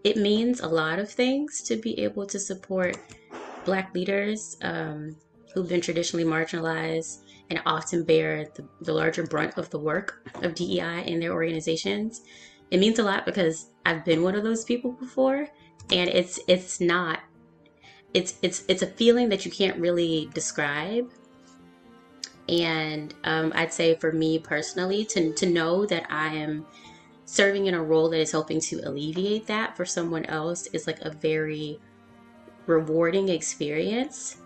it means a lot of things to be able to support Black leaders who've been traditionally marginalized and often bear the larger brunt of the work of DEI in their organizations. It means a lot because I've been one of those people before, and it's not it's a feeling that you can't really describe. And I'd say for me personally, to know that I am serving in a role that is helping to alleviate that for someone else is like a very rewarding experience.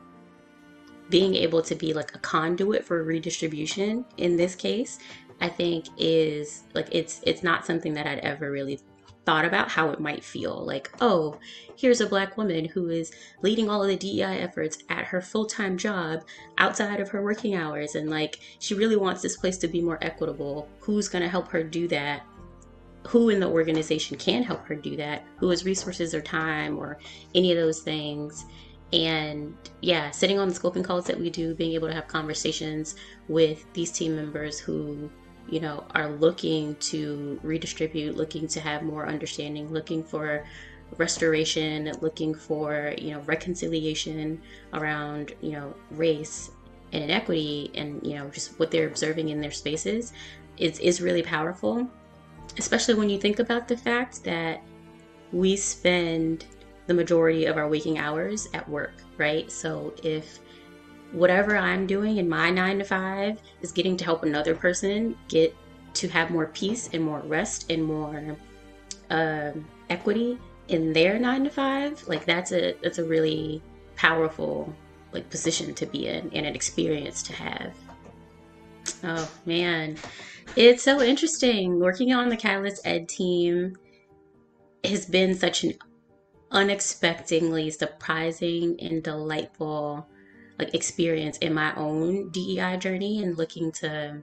Being able to be like a conduit for redistribution in this case, I think is like it's not something that I'd ever really thought about how it might feel. Like, oh, here's a Black woman who is leading all of the DEI efforts at her full-time job outside of her working hours, and like she really wants this place to be more equitable. Who's going to help her do that? Who in the organization can help her do that? Who has resources or time or any of those things? And yeah, sitting on the scoping calls that we do, being able to have conversations with these team members who, you know, are looking to redistribute, looking to have more understanding, looking for restoration, looking for, you know, reconciliation around, you know, race and inequity, and, you know, just what they're observing in their spaces is really powerful, especially when you think about the fact that we spend the majority of our waking hours at work, right? So if whatever I'm doing in my 9 to 5 is getting to help another person get to have more peace and more rest and more equity in their 9 to 5, like that's a really powerful like position to be in and an experience to have. Oh man, it's so interesting. Working on the Catalyst Ed team has been such an unexpectedly surprising and delightful like experience in my own DEI journey, and looking to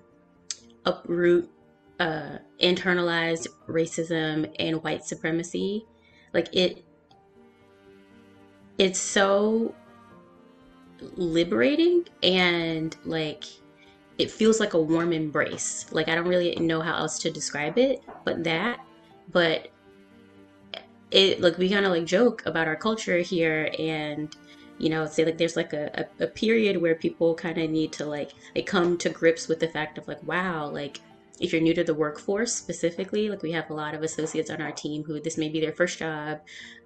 uproot internalized racism and white supremacy. Like it's so liberating, and like it feels like a warm embrace. Like I don't really know how else to describe it but it like we kind of like joke about our culture here, and you know, say like there's like a period where people kind of need to like they come to grips with the fact of like, wow, like if you're new to the workforce specifically, like we have a lot of associates on our team who this may be their first job,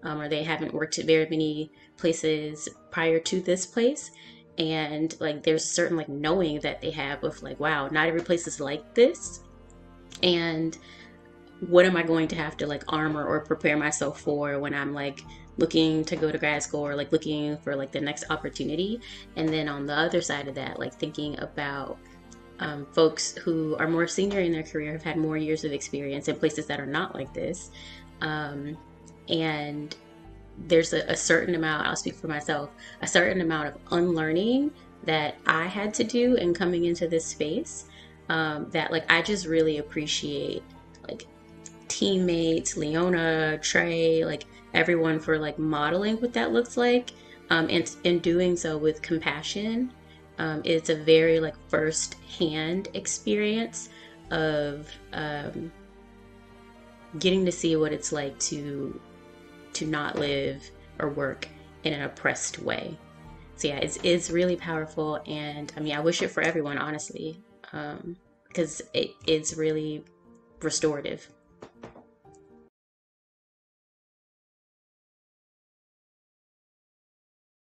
or they haven't worked at very many places prior to this place, and like there's a certain like knowing that they have of like, wow, not every place is like this, and what am I going to have to like armor or prepare myself for when I'm like looking to go to grad school or like looking for like the next opportunity. And then on the other side of that, like thinking about folks who are more senior in their career, have had more years of experience in places that are not like this, and there's a certain amount, I'll speak for myself, a certain amount of unlearning that I had to do in coming into this space, that like I just really appreciate like teammates, Leona, Trey, like everyone for like modeling what that looks like, and in doing so with compassion. It's a very like first hand experience of getting to see what it's like to not live or work in an oppressed way. So yeah, it's really powerful, and I mean I wish it for everyone, honestly, because it's really restorative.